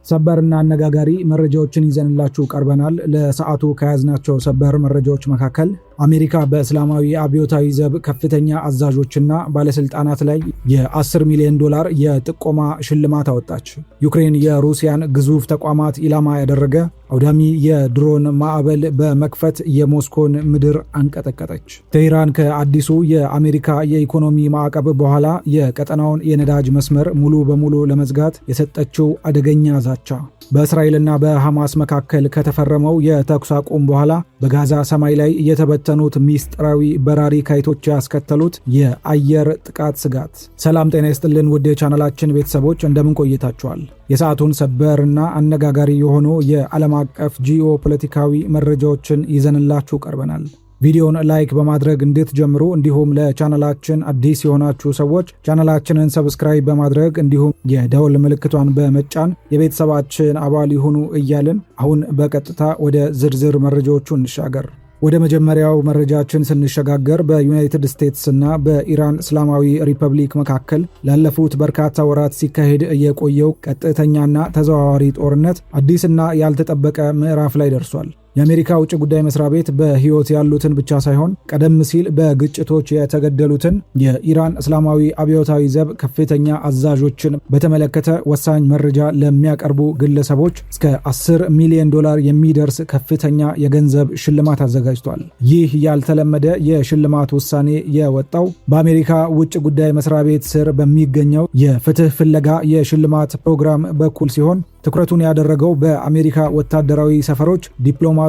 ሰበርና አነጋጋሪ መረጃዎችን ይዘንላችሁ ቀርበናል። ለሰዓቱ ከያዝናቸው ሰበር መረጃዎች መካከል አሜሪካ በእስላማዊ አብዮታዊ ዘብ ከፍተኛ አዛዦችና ባለስልጣናት ላይ የ10 ሚሊዮን ዶላር የጥቆማ ሽልማት አወጣች። ዩክሬን የሩሲያን ግዙፍ ተቋማት ኢላማ ያደረገ አውዳሚ የድሮን ማዕበል በመክፈት የሞስኮን ምድር አንቀጠቀጠች። ቴህራን ከአዲሱ የአሜሪካ የኢኮኖሚ ማዕቀብ በኋላ የቀጠናውን የነዳጅ መስመር ሙሉ በሙሉ ለመዝጋት የሰጠችው አደገኛ ዛቻ። በእስራኤልና በሐማስ መካከል ከተፈረመው የተኩስ አቁም በኋላ በጋዛ ሰማይ ላይ የተበተኑት ሚስጥራዊ በራሪ ካይቶች ያስከተሉት የአየር ጥቃት ስጋት። ሰላም ጤና ይስጥልን ውድ የቻናላችን ቤተሰቦች እንደምን ቆይታችኋል? የሰዓቱን ሰበርና አነጋጋሪ የሆኑ የዓለም አቀፍ ጂኦፖለቲካዊ መረጃዎችን ይዘንላችሁ ቀርበናል። ቪዲዮን ላይክ በማድረግ እንድትጀምሩ እንዲሁም ለቻናላችን አዲስ የሆናችሁ ሰዎች ቻናላችንን ሰብስክራይብ በማድረግ እንዲሁም የደወል ምልክቷን በመጫን የቤተሰባችን አባል ይሁኑ እያልን አሁን በቀጥታ ወደ ዝርዝር መረጃዎቹ እንሻገር። ወደ መጀመሪያው መረጃችን ስንሸጋገር በዩናይትድ ስቴትስ እና በኢራን እስላማዊ ሪፐብሊክ መካከል ላለፉት በርካታ ወራት ሲካሄድ የቆየው ቀጥተኛና ተዘዋዋሪ ጦርነት አዲስና ያልተጠበቀ ምዕራፍ ላይ ደርሷል። የአሜሪካ ውጭ ጉዳይ መስሪያ ቤት በሕይወት ያሉትን ብቻ ሳይሆን ቀደም ሲል በግጭቶች የተገደሉትን የኢራን እስላማዊ አብዮታዊ ዘብ ከፍተኛ አዛዦችን በተመለከተ ወሳኝ መረጃ ለሚያቀርቡ ግለሰቦች እስከ 10 ሚሊዮን ዶላር የሚደርስ ከፍተኛ የገንዘብ ሽልማት አዘጋጅቷል። ይህ ያልተለመደ የሽልማት ውሳኔ የወጣው በአሜሪካ ውጭ ጉዳይ መስሪያ ቤት ስር በሚገኘው የፍትህ ፍለጋ የሽልማት ፕሮግራም በኩል ሲሆን ትኩረቱን ያደረገው በአሜሪካ ወታደራዊ ሰፈሮች፣ ዲፕሎማቶችና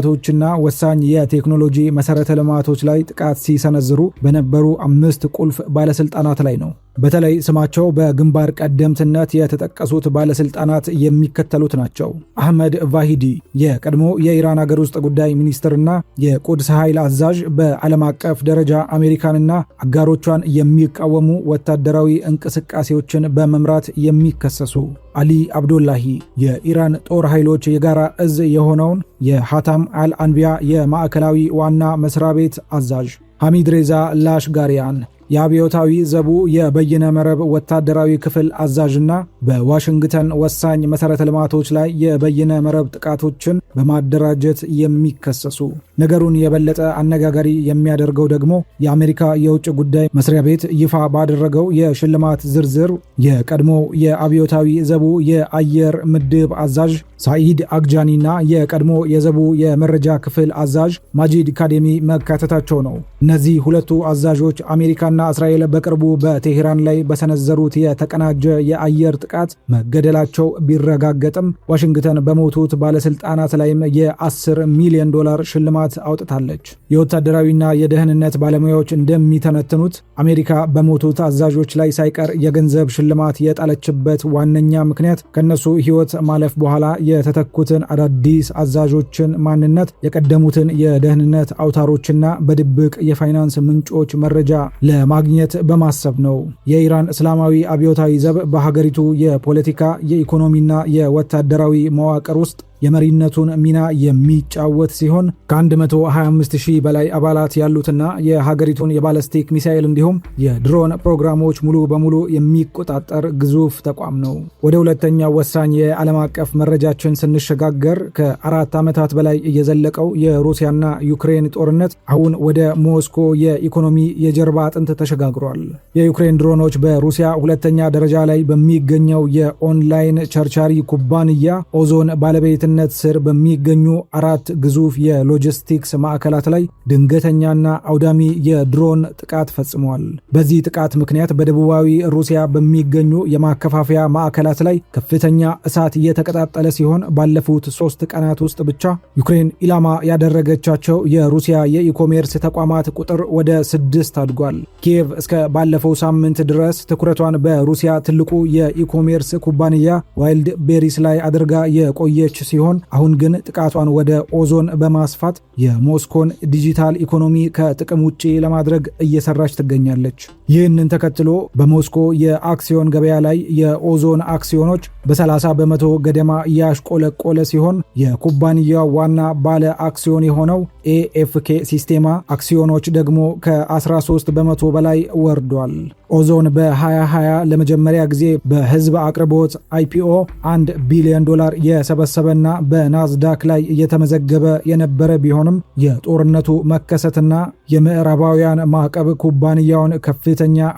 ወሳኝ የቴክኖሎጂ መሰረተ ልማቶች ላይ ጥቃት ሲሰነዝሩ በነበሩ 5 ቁልፍ ባለስልጣናት ላይ ነው። በተለይ ስማቸው በግንባር ቀደምትነት የተጠቀሱት ባለስልጣናት የሚከተሉት ናቸው። አህመድ ቫሂዲ የቀድሞ የኢራን ሀገር ውስጥ ጉዳይ ሚኒስትርና የቁድስ ኃይል አዛዥ፣ በዓለም አቀፍ ደረጃ አሜሪካንና አጋሮቿን የሚቃወሙ ወታደራዊ እንቅስቃሴዎችን በመምራት የሚከሰሱ። አሊ አብዶላሂ የኢራን ጦር ኃይሎች የጋራ እዝ የሆነውን የሃታም አልአንቢያ የማዕከላዊ ዋና መስሪያ ቤት አዛዥ። ሐሚድ ሬዛ ላሽጋሪያን የአብዮታዊ ዘቡ የበይነ መረብ ወታደራዊ ክፍል አዛዥና በዋሽንግተን ወሳኝ መሰረተ ልማቶች ላይ የበይነ መረብ ጥቃቶችን በማደራጀት የሚከሰሱ። ነገሩን የበለጠ አነጋጋሪ የሚያደርገው ደግሞ የአሜሪካ የውጭ ጉዳይ መስሪያ ቤት ይፋ ባደረገው የሽልማት ዝርዝር የቀድሞ የአብዮታዊ ዘቡ የአየር ምድብ አዛዥ ሳኢድ አግጃኒና የቀድሞ የዘቡ የመረጃ ክፍል አዛዥ ማጂድ ካዴሚ መካተታቸው ነው። እነዚህ ሁለቱ አዛዦች አሜሪካና እስራኤል በቅርቡ በቴሄራን ላይ በሰነዘሩት የተቀናጀ የአየር ጥቃት መገደላቸው ቢረጋገጥም ዋሽንግተን በሞቱት ባለስልጣናት ላይም የ10 ሚሊዮን ዶላር ሽልማት አውጥታለች። የወታደራዊና የደህንነት ባለሙያዎች እንደሚተነትኑት አሜሪካ በሞቱት አዛዦች ላይ ሳይቀር የገንዘብ ሽልማት የጣለችበት ዋነኛ ምክንያት ከነሱ ሕይወት ማለፍ በኋላ የተተኩትን አዳዲስ አዛዦችን ማንነት፣ የቀደሙትን የደህንነት አውታሮችና በድብቅ የፋይናንስ ምንጮች መረጃ ለማግኘት በማሰብ ነው። የኢራን እስላማዊ አብዮታዊ ዘብ በሀገሪቱ የፖለቲካ፣ የኢኮኖሚና የወታደራዊ መዋቅር ውስጥ የመሪነቱን ሚና የሚጫወት ሲሆን ከ125,000 በላይ አባላት ያሉትና የሀገሪቱን የባለስቲክ ሚሳኤል እንዲሁም የድሮን ፕሮግራሞች ሙሉ በሙሉ የሚቆጣጠር ግዙፍ ተቋም ነው። ወደ ሁለተኛው ወሳኝ የዓለም አቀፍ መረጃችን ስንሸጋገር ከ4 ዓመታት በላይ የዘለቀው የሩሲያና ዩክሬን ጦርነት አሁን ወደ ሞስኮ የኢኮኖሚ የጀርባ አጥንት ተሸጋግሯል። የዩክሬን ድሮኖች በሩሲያ ሁለተኛ ደረጃ ላይ በሚገኘው የኦንላይን ቸርቻሪ ኩባንያ ኦዞን ባለቤት ስር በሚገኙ 4 ግዙፍ የሎጂስቲክስ ማዕከላት ላይ ድንገተኛና አውዳሚ የድሮን ጥቃት ፈጽመዋል። በዚህ ጥቃት ምክንያት በደቡባዊ ሩሲያ በሚገኙ የማከፋፈያ ማዕከላት ላይ ከፍተኛ እሳት እየተቀጣጠለ ሲሆን ባለፉት 3 ቀናት ውስጥ ብቻ ዩክሬን ኢላማ ያደረገቻቸው የሩሲያ የኢኮሜርስ ተቋማት ቁጥር ወደ 6 አድጓል። ኪየቭ እስከ ባለፈው ሳምንት ድረስ ትኩረቷን በሩሲያ ትልቁ የኢኮሜርስ ኩባንያ ዋይልድ ቤሪስ ላይ አድርጋ የቆየች ሲሆን አሁን ግን ጥቃቷን ወደ ኦዞን በማስፋት የሞስኮን ዲጂታል ኢኮኖሚ ከጥቅም ውጪ ለማድረግ እየሰራች ትገኛለች። ይህንን ተከትሎ በሞስኮ የአክሲዮን ገበያ ላይ የኦዞን አክሲዮኖች በ30 በመቶ ገደማ ያሽቆለቆለ ሲሆን የኩባንያው ዋና ባለ አክሲዮን የሆነው ኤኤፍኬ ሲስቴማ አክሲዮኖች ደግሞ ከ13 በመቶ በላይ ወርዷል። ኦዞን በ2020 ለመጀመሪያ ጊዜ በህዝብ አቅርቦት አይፒኦ $1 ቢሊዮን የሰበሰበና በናዝዳክ ላይ እየተመዘገበ የነበረ ቢሆንም የጦርነቱ መከሰትና የምዕራባውያን ማዕቀብ ኩባንያውን ከፍተኛ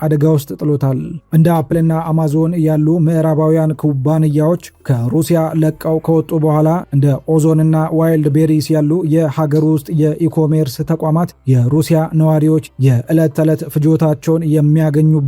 አደጋ ውስጥ ጥሎታል። እንደ አፕልና አማዞን ያሉ ምዕራባውያን ኩባንያዎች ከሩሲያ ለቀው ከወጡ በኋላ እንደ ኦዞንና ዋይልድ ቤሪስ ያሉ የሀገር ውስጥ የኢኮሜርስ ተቋማት የሩሲያ ነዋሪዎች የዕለት ተዕለት ፍጆታቸውን የሚያገኙባቸው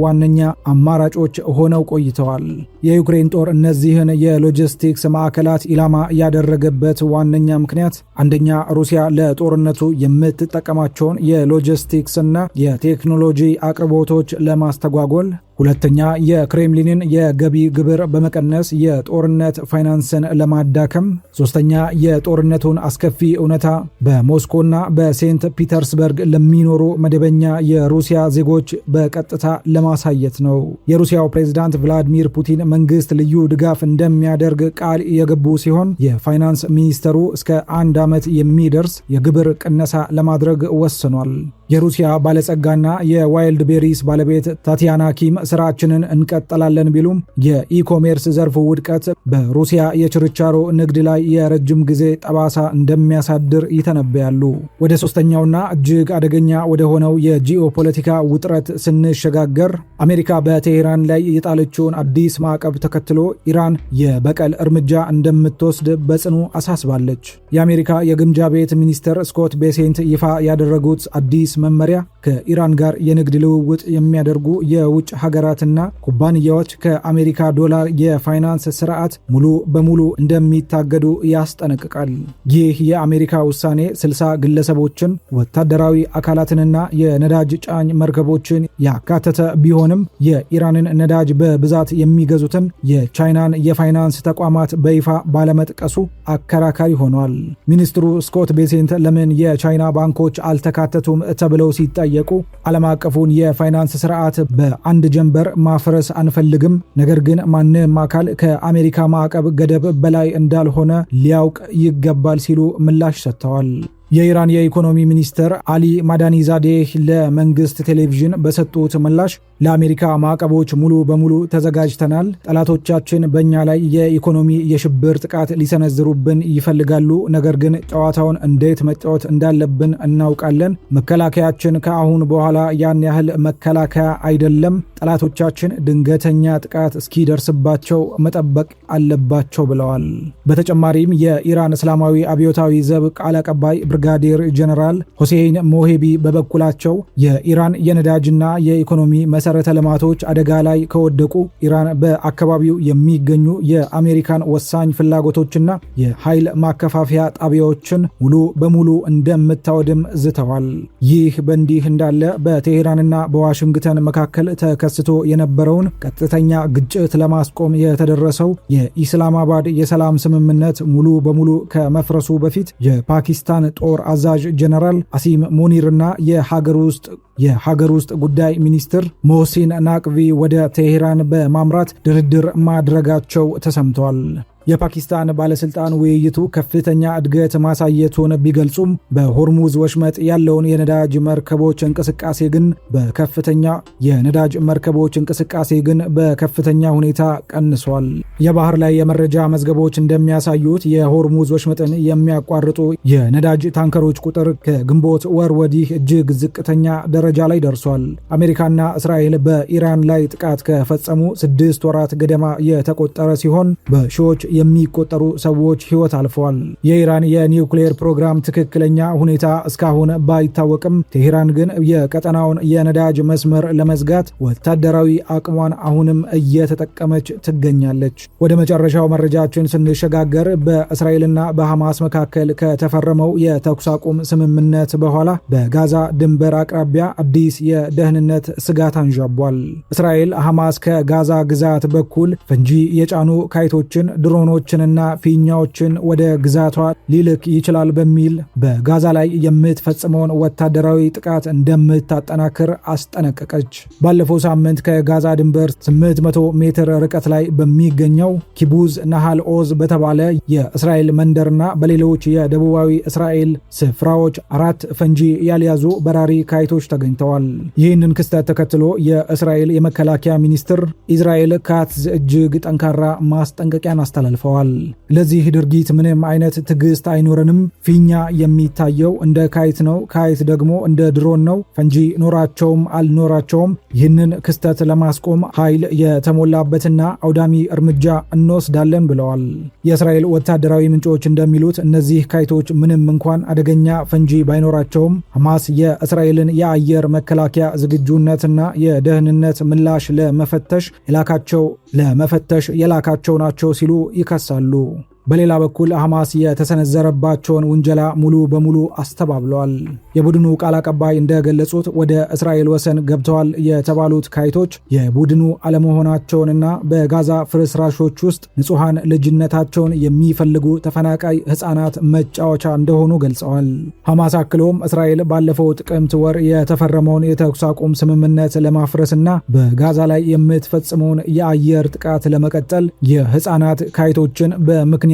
ዋነኛ አማራጮች ሆነው ቆይተዋል። የዩክሬን ጦር እነዚህን የሎጂስቲክስ ማዕከላት ኢላማ ያደረገበት ዋነኛ ምክንያት አንደኛ ሩሲያ ለጦርነቱ የምትጠቀማቸውን የሎጂስቲክስ እና የቴክኖሎጂ አቅርቦቶች ለማስተጓጎል፣ ሁለተኛ የክሬምሊንን የገቢ ግብር በመቀነስ የጦርነት ፋይናንስን ለማዳከም፣ ሶስተኛ የጦርነቱን አስከፊ እውነታ በሞስኮና በሴንት ፒተርስበርግ ለሚኖሩ መደበኛ የሩሲያ ዜጎች በቀጥታ ለማሳየት ነው። የሩሲያው ፕሬዝዳንት ቭላዲሚር ፑቲን መንግስት ልዩ ድጋፍ እንደሚያደርግ ቃል የገቡ ሲሆን የፋይናንስ ሚኒስተሩ እስከ 1 ዓመት የሚደርስ የግብር ቅነሳ ለማድረግ ወስኗል። የሩሲያ ባለጸጋና የዋይልድ ቤሪስ ባለቤት ታቲያና ኪም ስራችንን እንቀጥላለን ቢሉም የኢኮሜርስ ዘርፉ ውድቀት በሩሲያ የችርቻሮ ንግድ ላይ የረጅም ጊዜ ጠባሳ እንደሚያሳድር ይተነበያሉ። ወደ ሶስተኛውና እጅግ አደገኛ ወደ ሆነው የጂኦፖለቲካ ውጥረት ስንሸጋገር አሜሪካ በቴሄራን ላይ የጣለችውን አዲስ ማዕቀብ ተከትሎ ኢራን የበቀል እርምጃ እንደምትወስድ በጽኑ አሳስባለች። የአሜሪካ የግምጃ ቤት ሚኒስትር ስኮት ቤሴንት ይፋ ያደረጉት አዲስ መመሪያ ከኢራን ጋር የንግድ ልውውጥ የሚያደርጉ የውጭ ሀገራትና ኩባንያዎች ከአሜሪካ ዶላር የፋይናንስ ስርዓት ሙሉ በሙሉ እንደሚታገዱ ያስጠነቅቃል። ይህ የአሜሪካ ውሳኔ 60 ግለሰቦችን፣ ወታደራዊ አካላትንና የነዳጅ ጫኝ መርከቦችን ያካተተ ቢሆንም የኢራንን ነዳጅ በብዛት የሚገዙትን የቻይናን የፋይናንስ ተቋማት በይፋ ባለመጥቀሱ አከራካሪ ሆኗል። ሚኒስትሩ ስኮት ቤሴንት ለምን የቻይና ባንኮች አልተካተቱም ተብለው ሲጠየቁ ዓለም አቀፉን የፋይናንስ ስርዓት በአንድ ጀንበር ማፍረስ አንፈልግም፣ ነገር ግን ማንም አካል ከአሜሪካ ማዕቀብ ገደብ በላይ እንዳልሆነ ሊያውቅ ይገባል ሲሉ ምላሽ ሰጥተዋል። የኢራን የኢኮኖሚ ሚኒስትር አሊ ማዳኒዛዴህ ለመንግስት ቴሌቪዥን በሰጡት ምላሽ ለአሜሪካ ማዕቀቦች ሙሉ በሙሉ ተዘጋጅተናል። ጠላቶቻችን በእኛ ላይ የኢኮኖሚ የሽብር ጥቃት ሊሰነዝሩብን ይፈልጋሉ፣ ነገር ግን ጨዋታውን እንዴት መጫወት እንዳለብን እናውቃለን። መከላከያችን ከአሁን በኋላ ያን ያህል መከላከያ አይደለም። ጠላቶቻችን ድንገተኛ ጥቃት እስኪደርስባቸው መጠበቅ አለባቸው ብለዋል። በተጨማሪም የኢራን እስላማዊ አብዮታዊ ዘብ ቃል አቀባይ ብርጋዴር ጀነራል ሁሴይን ሞሄቢ በበኩላቸው የኢራን የነዳጅና የኢኮኖሚ መሰረተ ልማቶች አደጋ ላይ ከወደቁ ኢራን በአካባቢው የሚገኙ የአሜሪካን ወሳኝ ፍላጎቶችና የኃይል ማከፋፈያ ጣቢያዎችን ሙሉ በሙሉ እንደምታወድም ዝተዋል። ይህ በእንዲህ እንዳለ በቴሄራንና በዋሽንግተን መካከል ተከስቶ የነበረውን ቀጥተኛ ግጭት ለማስቆም የተደረሰው የኢስላማባድ የሰላም ስምምነት ሙሉ በሙሉ ከመፍረሱ በፊት የፓኪስታን ጦር አዛዥ ጀነራል አሲም ሙኒርና የሀገር ውስጥ ጉዳይ ሚኒስትር ሞህሲን ናቅቪ ወደ ቴሄራን በማምራት ድርድር ማድረጋቸው ተሰምቷል። የፓኪስታን ባለስልጣን ውይይቱ ከፍተኛ እድገት ማሳየቱን ቢገልጹም በሆርሙዝ ወሽመጥ ያለውን የነዳጅ መርከቦች እንቅስቃሴ ግን በከፍተኛ ሁኔታ ቀንሷል። የባህር ላይ የመረጃ መዝገቦች እንደሚያሳዩት የሆርሙዝ ወሽመጥን የሚያቋርጡ የነዳጅ ታንከሮች ቁጥር ከግንቦት ወር ወዲህ እጅግ ዝቅተኛ ደረጃ ላይ ደርሷል። አሜሪካና እስራኤል በኢራን ላይ ጥቃት ከፈጸሙ 6 ወራት ገደማ የተቆጠረ ሲሆን በሺዎች የሚቆጠሩ ሰዎች ሕይወት አልፈዋል። የኢራን የኒውክሌር ፕሮግራም ትክክለኛ ሁኔታ እስካሁን ባይታወቅም ቴሄራን ግን የቀጠናውን የነዳጅ መስመር ለመዝጋት ወታደራዊ አቅሟን አሁንም እየተጠቀመች ትገኛለች። ወደ መጨረሻው መረጃችን ስንሸጋገር በእስራኤልና በሐማስ መካከል ከተፈረመው የተኩስ አቁም ስምምነት በኋላ በጋዛ ድንበር አቅራቢያ አዲስ የደህንነት ስጋት አንዣቧል። እስራኤል ሐማስ ከጋዛ ግዛት በኩል ፈንጂ የጫኑ ካይቶችን፣ ድሮኖችንና ፊኛዎችን ወደ ግዛቷ ሊልክ ይችላል በሚል በጋዛ ላይ የምትፈጽመውን ወታደራዊ ጥቃት እንደምታጠናክር አስጠነቀቀች። ባለፈው ሳምንት ከጋዛ ድንበር 800 ሜትር ርቀት ላይ በሚገኘው ኪቡዝ ናሃል ኦዝ በተባለ የእስራኤል መንደርና በሌሎች የደቡባዊ እስራኤል ስፍራዎች 4 ፈንጂ ያልያዙ በራሪ ካይቶች ተገኝተዋል። ይህንን ክስተት ተከትሎ የእስራኤል የመከላከያ ሚኒስትር ኢዝራኤል ካትዝ እጅግ ጠንካራ ማስጠንቀቂያን አስተላልፈዋል። ለዚህ ድርጊት ምንም አይነት ትዕግስት አይኖረንም። ፊኛ የሚታየው እንደ ካይት ነው፣ ካይት ደግሞ እንደ ድሮን ነው። ፈንጂ ኖራቸውም አልኖራቸውም ይህንን ክስተት ለማስቆም ኃይል የተሞላበትና አውዳሚ እርምጃ እንወስዳለን ብለዋል። የእስራኤል ወታደራዊ ምንጮች እንደሚሉት እነዚህ ካይቶች ምንም እንኳን አደገኛ ፈንጂ ባይኖራቸውም ሐማስ የእስራኤልን የአየር መከላከያ ዝግጁነትና የደህንነት ምላሽ ለመፈተሽ የላካቸው ናቸው ሲሉ ይከሳሉ። በሌላ በኩል ሐማስ የተሰነዘረባቸውን ውንጀላ ሙሉ በሙሉ አስተባብለዋል። የቡድኑ ቃል አቀባይ እንደገለጹት ወደ እስራኤል ወሰን ገብተዋል የተባሉት ካይቶች የቡድኑ አለመሆናቸውንና በጋዛ ፍርስራሾች ውስጥ ንጹሐን ልጅነታቸውን የሚፈልጉ ተፈናቃይ ሕፃናት መጫወቻ እንደሆኑ ገልጸዋል። ሐማስ አክሎም እስራኤል ባለፈው ጥቅምት ወር የተፈረመውን የተኩስ አቁም ስምምነት ለማፍረስና በጋዛ ላይ የምትፈጽመውን የአየር ጥቃት ለመቀጠል የሕፃናት ካይቶችን በምክንያትነት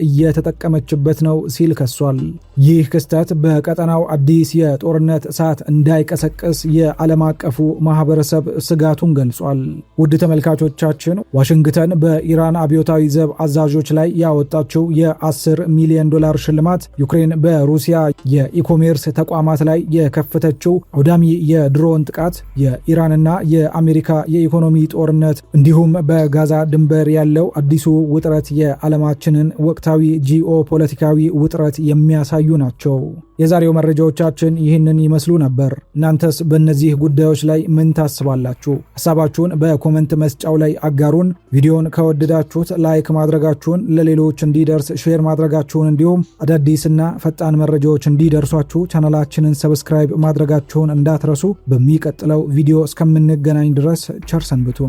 እየተጠቀመችበት ነው ሲል ከሷል። ይህ ክስተት በቀጠናው አዲስ የጦርነት እሳት እንዳይቀሰቅስ የዓለም አቀፉ ማህበረሰብ ስጋቱን ገልጿል። ውድ ተመልካቾቻችን ዋሽንግተን በኢራን አብዮታዊ ዘብ አዛዦች ላይ ያወጣችው የ$10 ሚሊዮን ሽልማት፣ ዩክሬን በሩሲያ የኢኮሜርስ ተቋማት ላይ የከፈተችው አውዳሚ የድሮን ጥቃት፣ የኢራንና የአሜሪካ የኢኮኖሚ ጦርነት እንዲሁም በጋዛ ድንበር ያለው አዲሱ ውጥረት የዓለማችንን ወቅታዊ ጂኦፖለቲካዊ ውጥረት የሚያሳዩ ናቸው። የዛሬው መረጃዎቻችን ይህንን ይመስሉ ነበር። እናንተስ በእነዚህ ጉዳዮች ላይ ምን ታስባላችሁ? ሐሳባችሁን በኮመንት መስጫው ላይ አጋሩን። ቪዲዮን ከወደዳችሁት ላይክ ማድረጋችሁን፣ ለሌሎች እንዲደርስ ሼር ማድረጋችሁን፣ እንዲሁም አዳዲስና ፈጣን መረጃዎች እንዲደርሷችሁ ቻናላችንን ሰብስክራይብ ማድረጋችሁን እንዳትረሱ። በሚቀጥለው ቪዲዮ እስከምንገናኝ ድረስ ቸር ሰንብቱ።